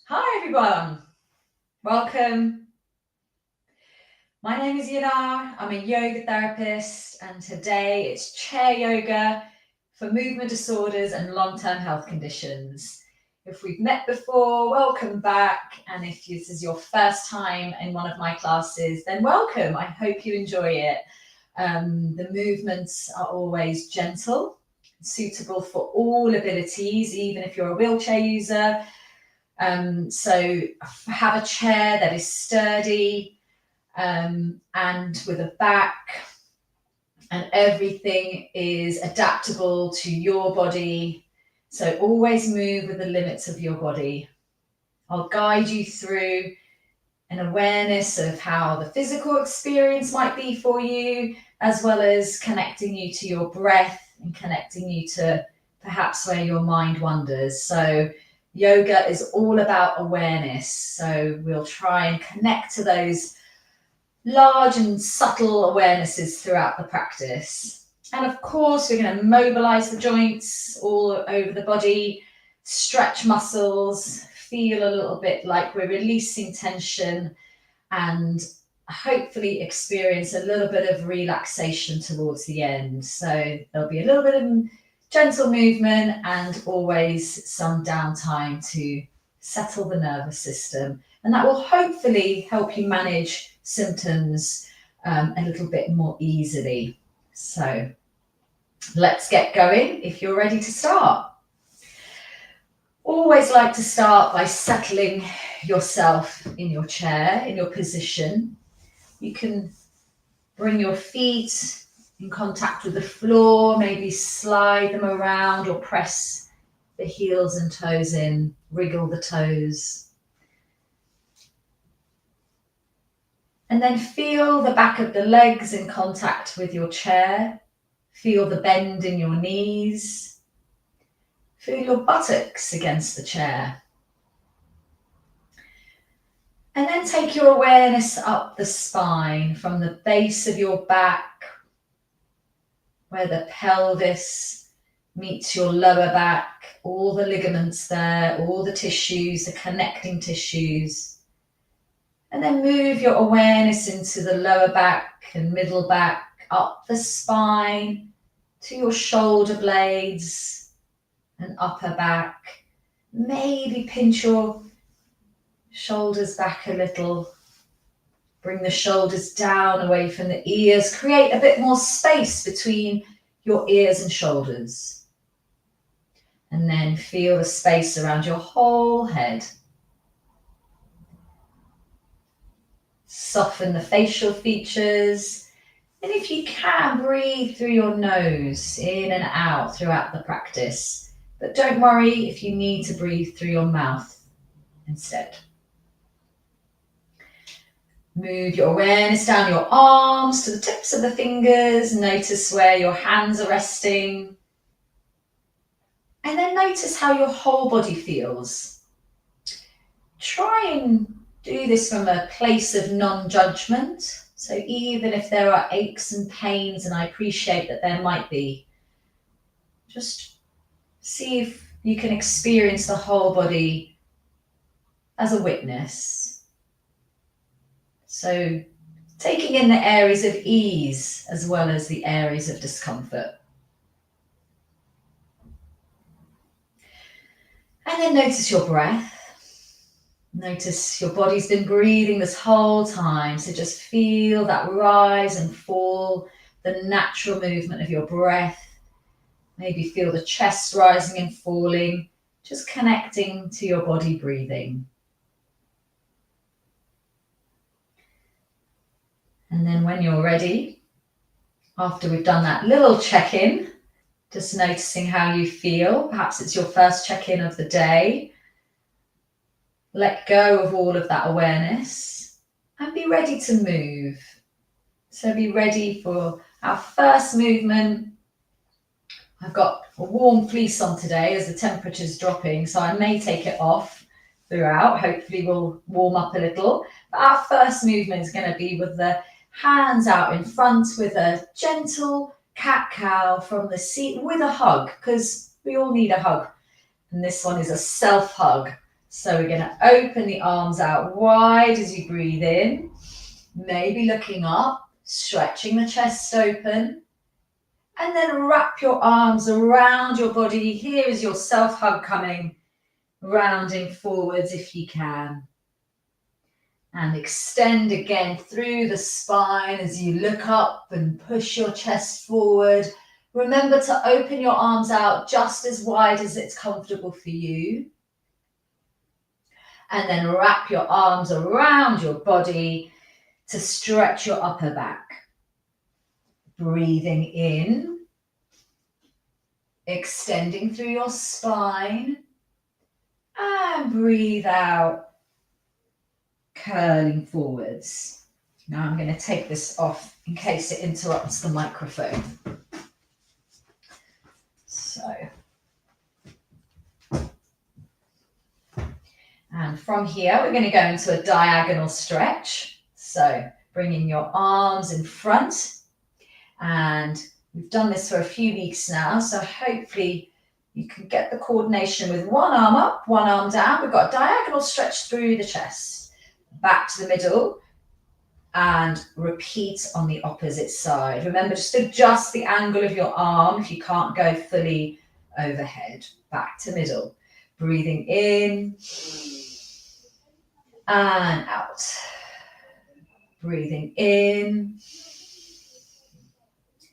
Hi everyone, welcome. My name is Yanar, I'm a yoga therapist, and today it's chair yoga for movement disorders and long-term health conditions. If we've met before, welcome back, and if this is your first time in one of my classes, then welcome. I hope you enjoy it. The movements are always gentle, suitable for all abilities, even if you're a wheelchair user. So have a chair that is sturdy and with a back, and everything is adaptable to your body. So always move with the limits of your body. I'll guide you through an awareness of how the physical experience might be for you, as well as connecting you to your breath and connecting you to perhaps where your mind wanders. So yoga is all about awareness. So we'll try and connect to those large and subtle awarenesses throughout the practice. And of course, we're going to mobilise the joints all over the body, stretch muscles, feel a little bit like we're releasing tension, and hopefully experience a little bit of relaxation towards the end. So there'll be a little bit of gentle movement and always some downtime to settle the nervous system. And that will hopefully help you manage symptoms a little bit more easily. So let's get going if you're ready to start. Always like to start by settling yourself in your chair, in your position. You can bring your feet in contact with the floor, maybe slide them around or press the heels and toes in, wriggle the toes. And then feel the back of the legs in contact with your chair. Feel the bend in your knees. Feel your buttocks against the chair. And then take your awareness up the spine from the base of your back, where the pelvis meets your lower back, all the ligaments there, all the tissues, the connecting tissues. And then move your awareness into the lower back and middle back, up the spine to your shoulder blades and upper back. Maybe pinch your shoulders back a little. Bring the shoulders down away from the ears. Create a bit more space between your ears and shoulders. And then feel the space around your whole head. Soften the facial features. And if you can, breathe through your nose, in and out throughout the practice. But don't worry if you need to breathe through your mouth instead. Move your awareness down your arms to the tips of the fingers. Notice where your hands are resting. And then notice how your whole body feels. Try and do this from a place of non-judgment. So even if there are aches and pains, and I appreciate that there might be, just see if you can experience the whole body as a witness. So taking in the areas of ease as well as the areas of discomfort. And then notice your breath. Notice your body's been breathing this whole time. So just feel that rise and fall, the natural movement of your breath. Maybe feel the chest rising and falling, just connecting to your body breathing. And then when you're ready, after we've done that little check-in, just noticing how you feel. Perhaps it's your first check-in of the day. Let go of all of that awareness and be ready to move. So be ready for our first movement. I've got a warm fleece on today as the temperature's dropping, so I may take it off throughout. Hopefully we'll warm up a little. But our first movement is going to be with the hands out in front with a gentle cat-cow from the seat with a hug, because we all need a hug. And this one is a self-hug. So we're going to open the arms out wide as you breathe in, maybe looking up, stretching the chest open, and then wrap your arms around your body. Here is your self-hug coming, rounding forwards if you can. And extend again through the spine as you look up and push your chest forward. Remember to open your arms out just as wide as it's comfortable for you. And then wrap your arms around your body to stretch your upper back. Breathing in, extending through your spine, and breathe out, curling forwards. Now I'm going to take this off in case it interrupts the microphone. So, and from here, we're going to go into a diagonal stretch. So bringing your arms in front, and we've done this for a few weeks now. So hopefully you can get the coordination with one arm up, one arm down. We've got a diagonal stretch through the chest, back to the middle, and repeat on the opposite side. Remember, just adjust the angle of your arm if you can't go fully overhead. Back to middle. Breathing in and out. Breathing in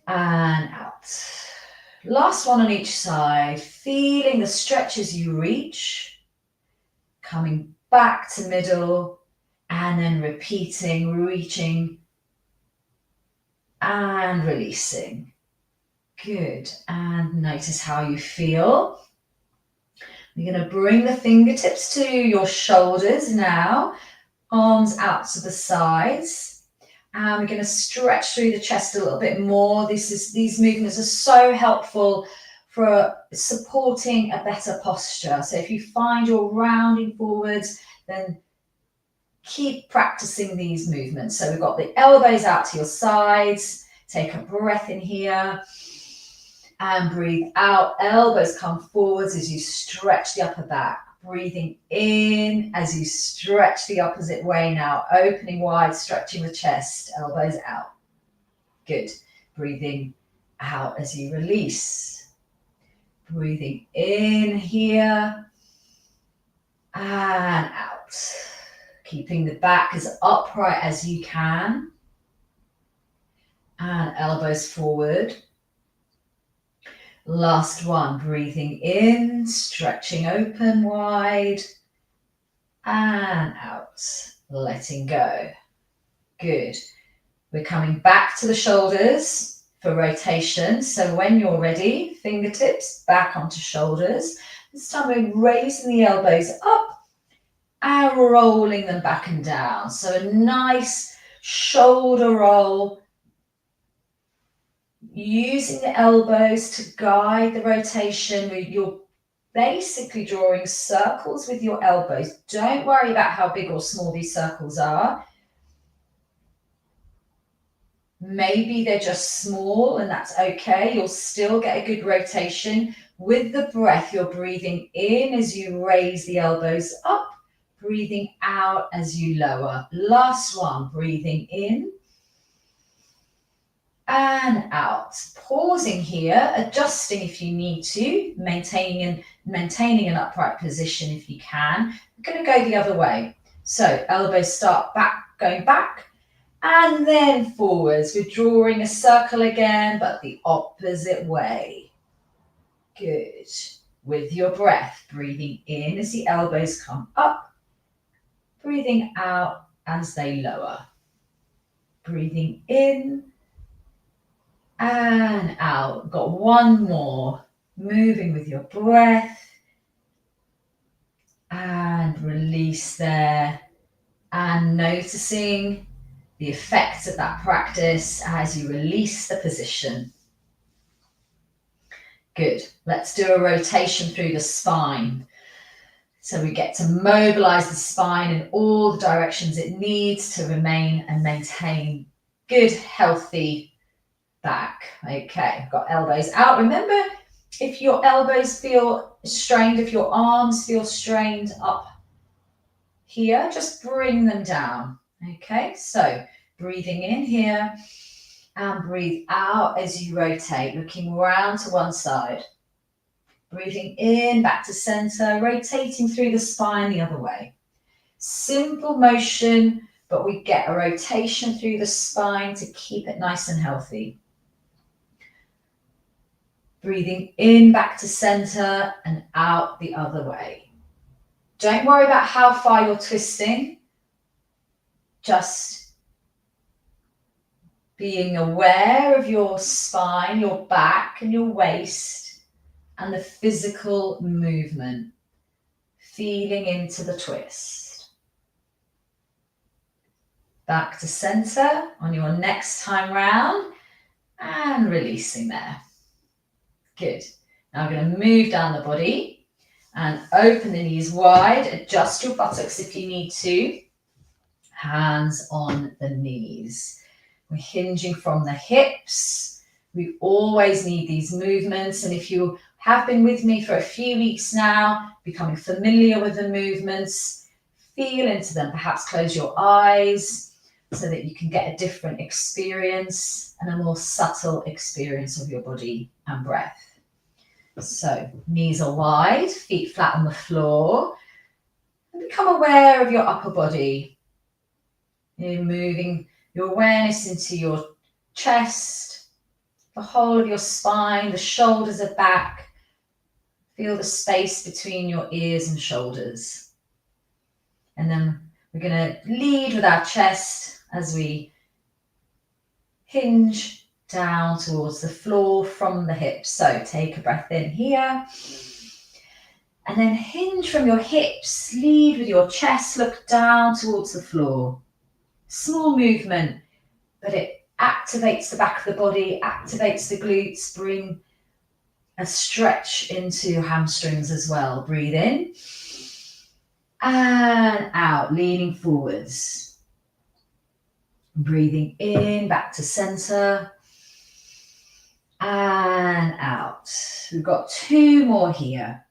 and out. Last one on each side. Feeling the stretch as you reach. Coming back to middle. And then repeating, reaching and releasing. Good. And notice how you feel. You're going to bring the fingertips to your shoulders now. Arms out to the sides. And we're going to stretch through the chest a little bit more. These movements are so helpful for supporting a better posture. So if you find you're rounding forwards, then keep practicing these movements. So we've got the elbows out to your sides. Take a breath in here and breathe out. Elbows come forwards as you stretch the upper back. Breathing in as you stretch the opposite way now. Opening wide, stretching the chest. Elbows out. Good. Breathing out as you release. Breathing in here and out. Keeping the back as upright as you can. And elbows forward. Last one, breathing in, stretching open wide. And out, letting go. Good. We're coming back to the shoulders for rotation. So when you're ready, fingertips back onto shoulders. This time we're raising the elbows up and rolling them back and down. So a nice shoulder roll, using the elbows to guide the rotation. You're basically drawing circles with your elbows. Don't worry about how big or small these circles are. Maybe they're just small and that's okay. You'll still get a good rotation. With the breath, you're breathing in as you raise the elbows up. Breathing out as you lower. Last one, breathing in and out. Pausing here, adjusting if you need to, maintaining an upright position if you can. We're going to go the other way. So elbows start back, going back, and then forwards. We're drawing a circle again, but the opposite way. Good. With your breath, breathing in as the elbows come up. Breathing out as they lower. Breathing in and out. Got one more. Moving with your breath. And release there. And noticing the effects of that practice as you release the position. Good. Let's do a rotation through the spine. So we get to mobilize the spine in all the directions it needs to remain and maintain good, healthy back. Okay, I've got elbows out. Remember, if your elbows feel strained, if your arms feel strained up here, just bring them down. Okay, so breathing in here and breathe out as you rotate, looking round to one side. Breathing in, back to center, rotating through the spine the other way. Simple motion, but we get a rotation through the spine to keep it nice and healthy. Breathing in, back to center and out the other way. Don't worry about how far you're twisting. Just being aware of your spine, your back and your waist and the physical movement. Feeling into the twist. Back to center on your next time round and releasing there. Good. Now we're going to move down the body and open the knees wide. Adjust your buttocks if you need to. Hands on the knees. We're hinging from the hips. We always need these movements. And if you have been with me for a few weeks now, becoming familiar with the movements, feel into them. Perhaps close your eyes so that you can get a different experience and a more subtle experience of your body and breath. So knees are wide, feet flat on the floor. And become aware of your upper body. You're moving your awareness into your chest, the whole of your spine, the shoulders are back. Feel the space between your ears and shoulders. And then we're going to lead with our chest as we hinge down towards the floor from the hips. So take a breath in here. And then hinge from your hips, lead with your chest, look down towards the floor. Small movement, but it activates the back of the body, activates the glutes, bring a stretch into your hamstrings as well. Breathe in and out, leaning forwards. Breathing in, back to center and out. We've got two more here.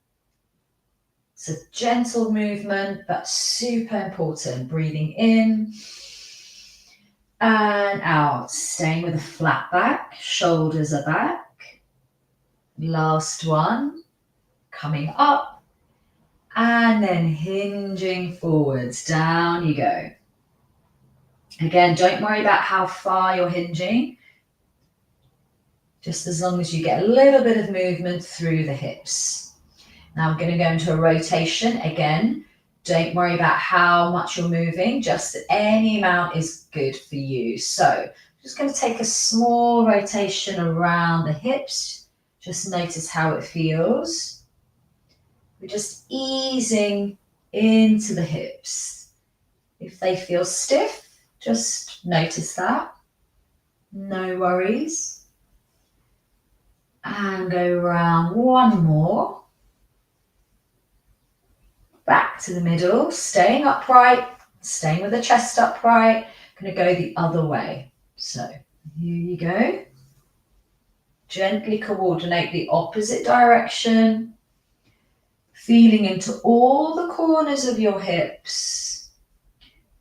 It's a gentle movement, but super important. Breathing in and out. Staying with a flat back, shoulders are back. Last one, coming up and then hinging forwards. Down you go. Again, don't worry about how far you're hinging. Just as long as you get a little bit of movement through the hips. Now we're going to go into a rotation. Again, don't worry about how much you're moving. Just any amount is good for you. So I'm just going to take a small rotation around the hips. Just notice how it feels. We're just easing into the hips. If they feel stiff, just notice that. No worries. And go around one more. Back to the middle, staying upright, staying with the chest upright. Going to go the other way. So here you go. Gently coordinate the opposite direction. Feeling into all the corners of your hips.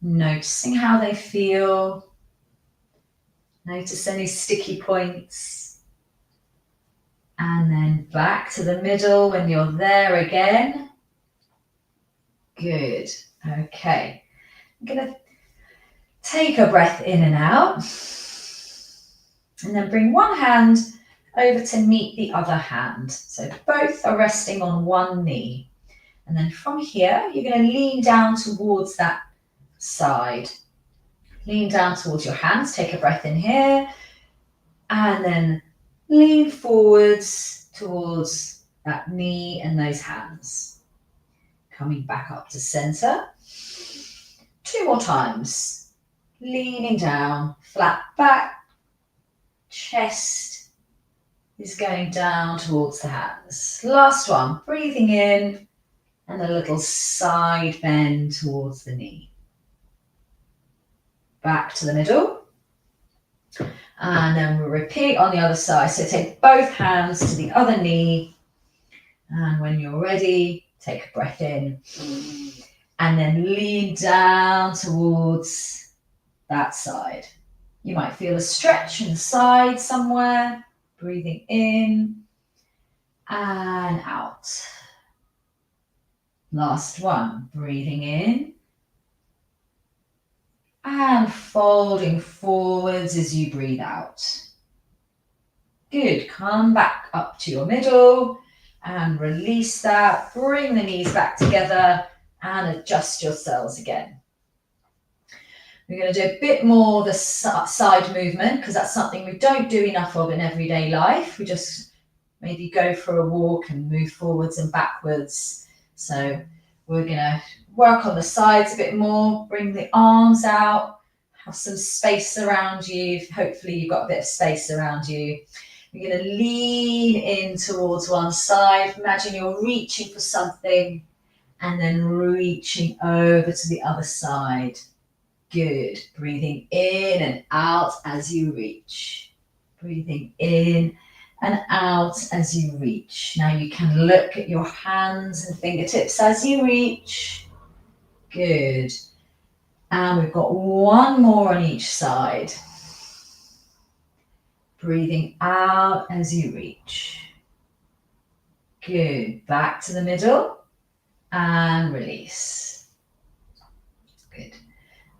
Noticing how they feel. Notice any sticky points. And then back to the middle when you're there again. Good. Okay. I'm going to take a breath in and out. And then bring one hand over to meet the other hand. So both are resting on one knee. And then from here, you're going to lean down towards that side. Lean down towards your hands. Take a breath in here. And then lean forwards towards that knee and those hands. Coming back up to center. Two more times. Leaning down, flat back. Chest is going down towards the hands. Last one, breathing in and a little side bend towards the knee. Back to the middle. And then we'll repeat on the other side. So take both hands to the other knee. And when you're ready, take a breath in and then lean down towards that side. You might feel a stretch in the side somewhere. Breathing in and out. Last one. Breathing in and folding forwards as you breathe out. Good. Come back up to your middle and release that. Bring the knees back together and adjust yourselves again. We're going to do a bit more the side movement because that's something we don't do enough of in everyday life. We just maybe go for a walk and move forwards and backwards. So we're going to work on the sides a bit more, bring the arms out, have some space around you. Hopefully you've got a bit of space around you. We're going to lean in towards one side. Imagine you're reaching for something and then reaching over to the other side. Good. Breathing in and out as you reach. Breathing in and out as you reach. Now you can look at your hands and fingertips as you reach. Good. And we've got one more on each side. Breathing out as you reach. Good. Back to the middle and release. Good.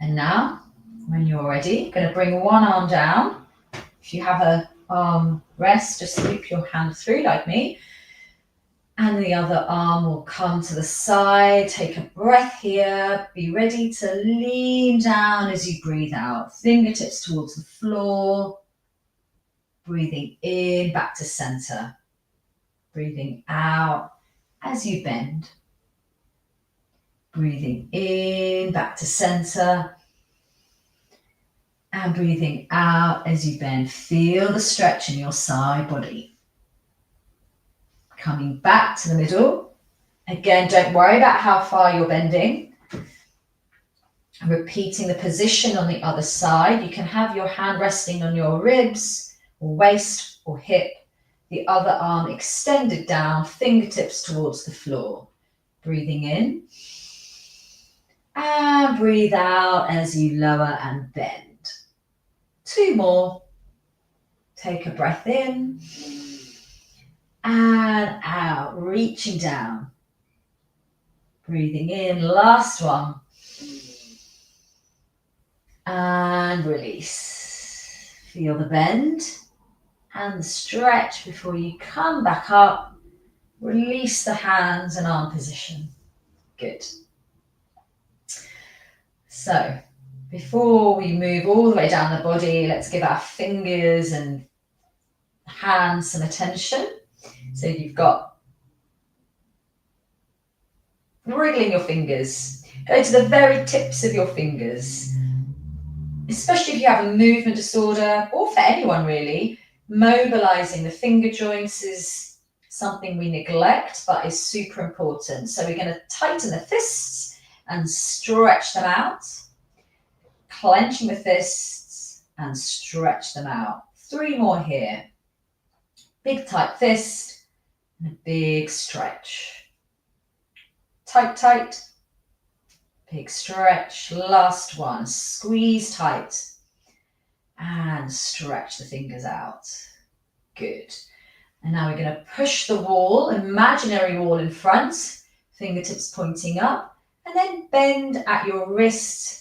And now, when you're ready, you're going to bring one arm down. If you have a arm rest, just loop your hand through like me. And the other arm will come to the side. Take a breath here. Be ready to lean down as you breathe out. Fingertips towards the floor. Breathing in, back to center. Breathing out as you bend. Breathing in, back to center. And breathing out as you bend. Feel the stretch in your side body. Coming back to the middle. Again, don't worry about how far you're bending. Repeating the position on the other side. You can have your hand resting on your ribs or waist or hip. The other arm extended down, fingertips towards the floor. Breathing in. And breathe out as you lower and bend. Two more. Take a breath in and out, reaching down. Breathing in, last one. And release. Feel the bend and the stretch before you come back up. Release the hands and arm position. Good. So, before we move all the way down the body, let's give our fingers and hands some attention. So you've got wriggling your fingers. Go to the very tips of your fingers. Especially if you have a movement disorder, or for anyone really, mobilizing the finger joints is something we neglect, but is super important. So we're going to tighten the fists and stretch them out. Clenching the fists and stretch them out. Three more here. Big tight fist and a big stretch. Tight, tight. Big stretch. Last one. Squeeze tight and stretch the fingers out. Good. And now we're going to push the wall, imaginary wall in front, fingertips pointing up, and then bend at your wrist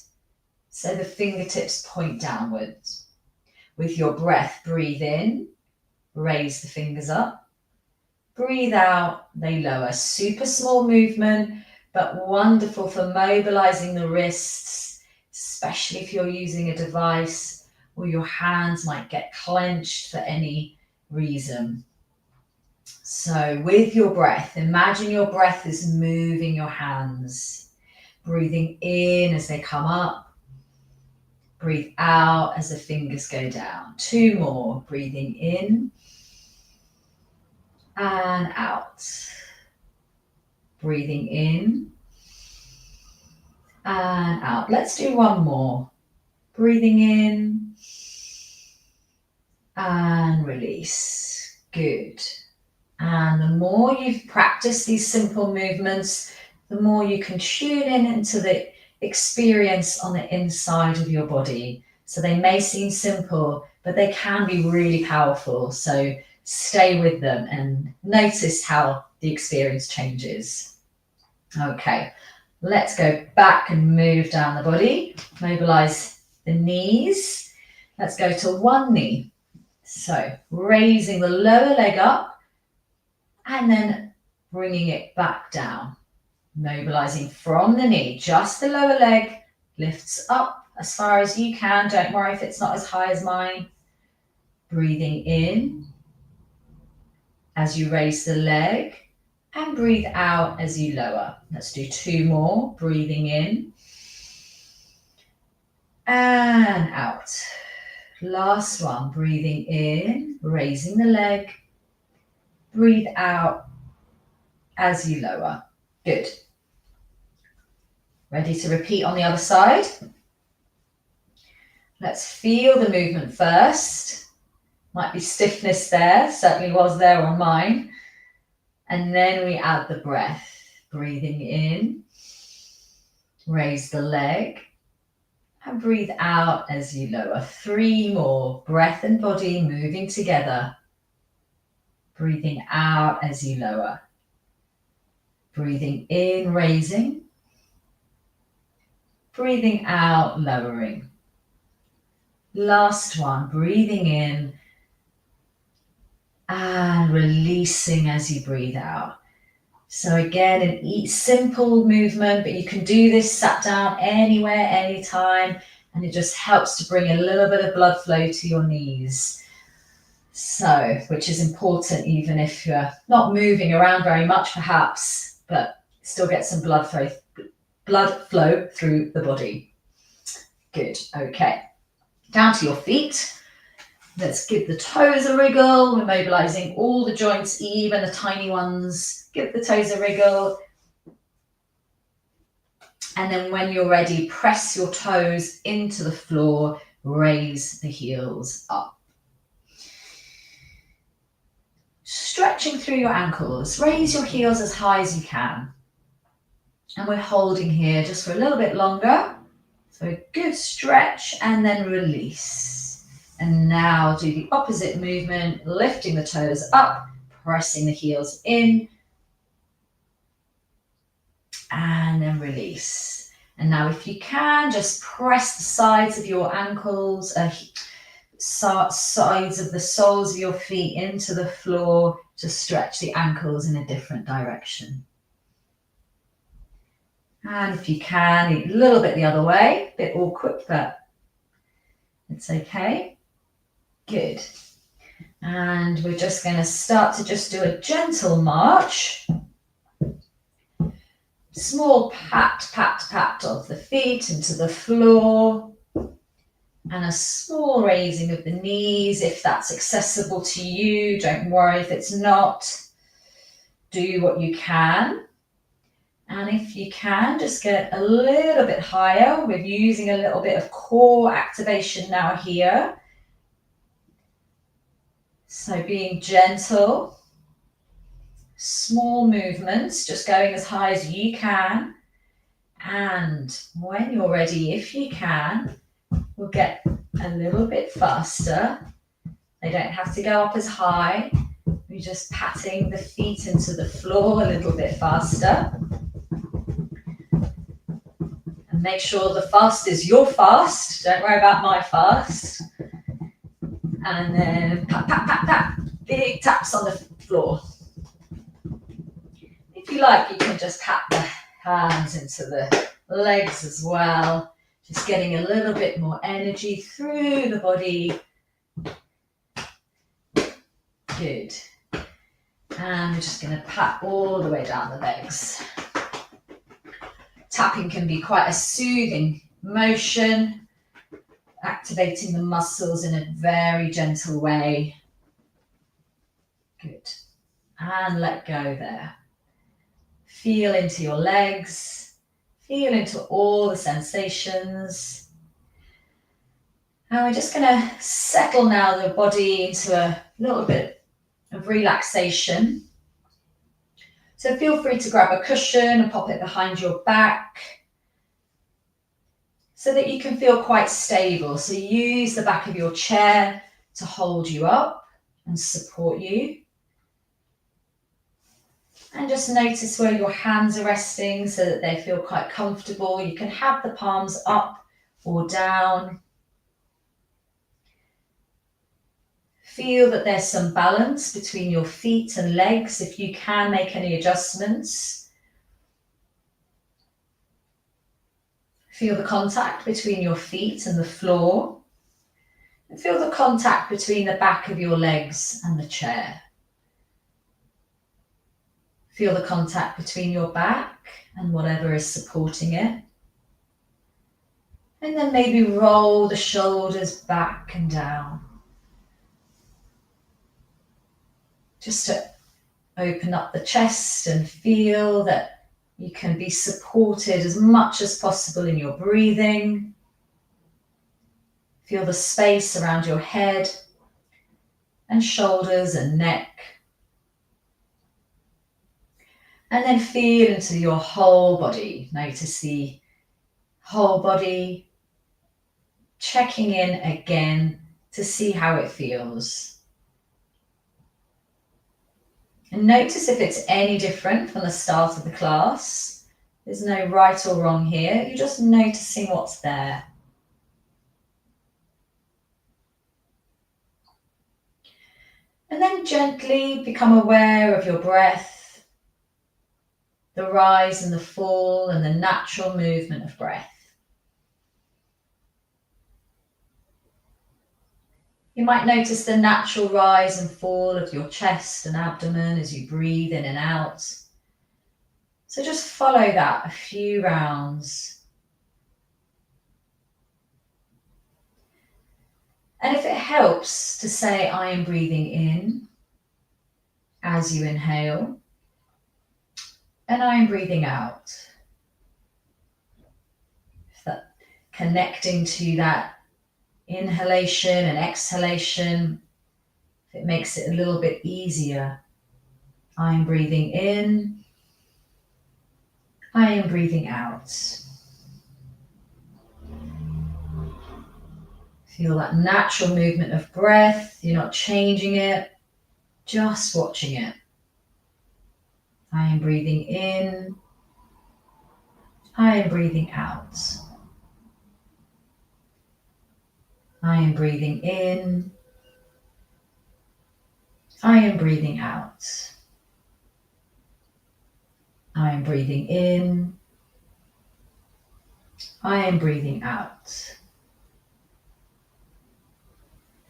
so the fingertips point downwards. With your breath, breathe in, raise the fingers up. Breathe out, they lower. Super small movement, but wonderful for mobilizing the wrists, especially if you're using a device or your hands might get clenched for any reason. So with your breath, imagine your breath is moving your hands. Breathing in as they come up. Breathe out as the fingers go down. Two more. Breathing in and out. Breathing in and out. Let's do one more. Breathing in and release. Good. And the more you've practiced these simple movements, the more you can tune in into the experience on the inside of your body. So they may seem simple, but they can be really powerful. So stay with them and notice how the experience changes. Okay, let's go back and move down the body. Mobilise the knees. Let's go to one knee. So raising the lower leg up and then bringing it back down. Mobilising from the knee, just the lower leg lifts up as far as you can. Don't worry if it's not as high as mine. Breathing in as you raise the leg and breathe out as you lower. Let's do two more. Breathing in and out. Last one. Breathing in, raising the leg. Breathe out as you lower. Good. Ready to repeat on the other side? Let's feel the movement first. Might be stiffness there, certainly was there on mine. And then we add the breath. Breathing in, raise the leg, and breathe out as you lower. Three more. Breath and body moving together. Breathing out as you lower. Breathing in, raising. Breathing out, lowering. Last one. Breathing in and releasing as you breathe out. So again, an simple movement, but you can do this sat down anywhere, anytime, and it just helps to bring a little bit of blood flow to your knees. So, which is important even if you're not moving around very much perhaps, but still get some blood flow through the body. Good, okay. Down to your feet. Let's give the toes a wriggle. We're mobilising all the joints, even the tiny ones. Give the toes a wriggle. And then when you're ready, press your toes into the floor. Raise the heels up. Stretching through your ankles. Raise your heels as high as you can. And we're holding here just for a little bit longer. So a good stretch and then release. And now do the opposite movement, lifting the toes up, pressing the heels in, and then release. And now if you can, just press the sides of your ankles, sides of the soles of your feet into the floor to stretch the ankles in a different direction. And if you can, a little bit the other way, a bit awkward, but it's okay. Good. And we're just going to start to just do a gentle march. Small pat, pat, pat of the feet into the floor. And a small raising of the knees if that's accessible to you. Don't worry if it's not. Do what you can. And if you can, just get a little bit higher. We're using a little bit of core activation now here. So being gentle, small movements, just going as high as you can. And when you're ready, if you can, we'll get a little bit faster. They don't have to go up as high. We're just patting the feet into the floor a little bit faster. And make sure the fast is your fast. Don't worry about my fast. And then pat, pat, pat, pat. Big taps on the floor. If you like, you can just pat the hands into the legs as well. Just getting a little bit more energy through the body. Good. And we're just going to pat all the way down the legs. Tapping can be quite a soothing motion, activating the muscles in a very gentle way. Good. And let go there. Feel into your legs. Feel into all the sensations. And we're just going to settle now the body into a little bit of relaxation. So feel free to grab a cushion and pop it behind your back so that you can feel quite stable. So use the back of your chair to hold you up and support you. And just notice where your hands are resting so that they feel quite comfortable. You can have the palms up or down. Feel that there's some balance between your feet and legs if you can make any adjustments. Feel the contact between your feet and the floor. And feel the contact between the back of your legs and the chair. Feel the contact between your back and whatever is supporting it. And then maybe roll the shoulders back and down. Just to open up the chest and feel that you can be supported as much as possible in your breathing. Feel the space around your head and shoulders and neck. And then feel into your whole body. Notice the whole body, checking in again to see how it feels. And notice if it's any different from the start of the class. There's no right or wrong here. You're just noticing what's there. And then gently become aware of your breath, the rise and the fall and the natural movement of breath. You might notice the natural rise and fall of your chest and abdomen as you breathe in and out. So just follow that a few rounds. And if it helps to say, I am breathing in as you inhale, and I am breathing out. Connecting to that inhalation and exhalation, if it makes it a little bit easier. I am breathing in, I am breathing out. Feel that natural movement of breath. You're not changing it, just watching it. I am breathing in, I am breathing out. I am breathing in, I am breathing out. I am breathing in, I am breathing out.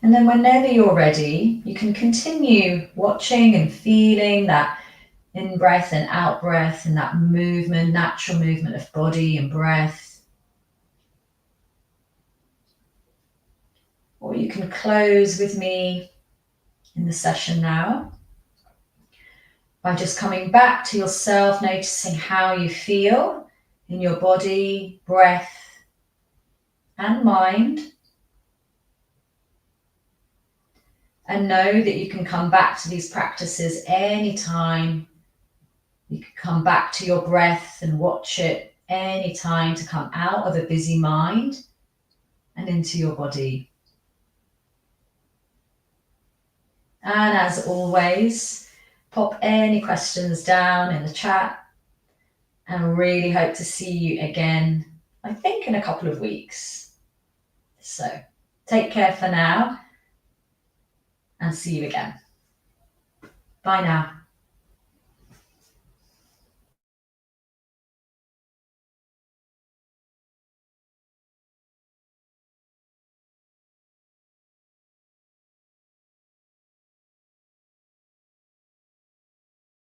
And then whenever you're ready, you can continue watching and feeling that in-breath and out-breath and that movement, natural movement of body and breath. Or you can close with me in the session now by just coming back to yourself, noticing how you feel in your body, breath, and mind. And know that you can come back to these practices anytime. You can come back to your breath and watch it anytime to come out of a busy mind and into your body. And as always, pop any questions down in the chat, and I really hope to see you again, I think in a couple of weeks. So take care for now and see you again. Bye now.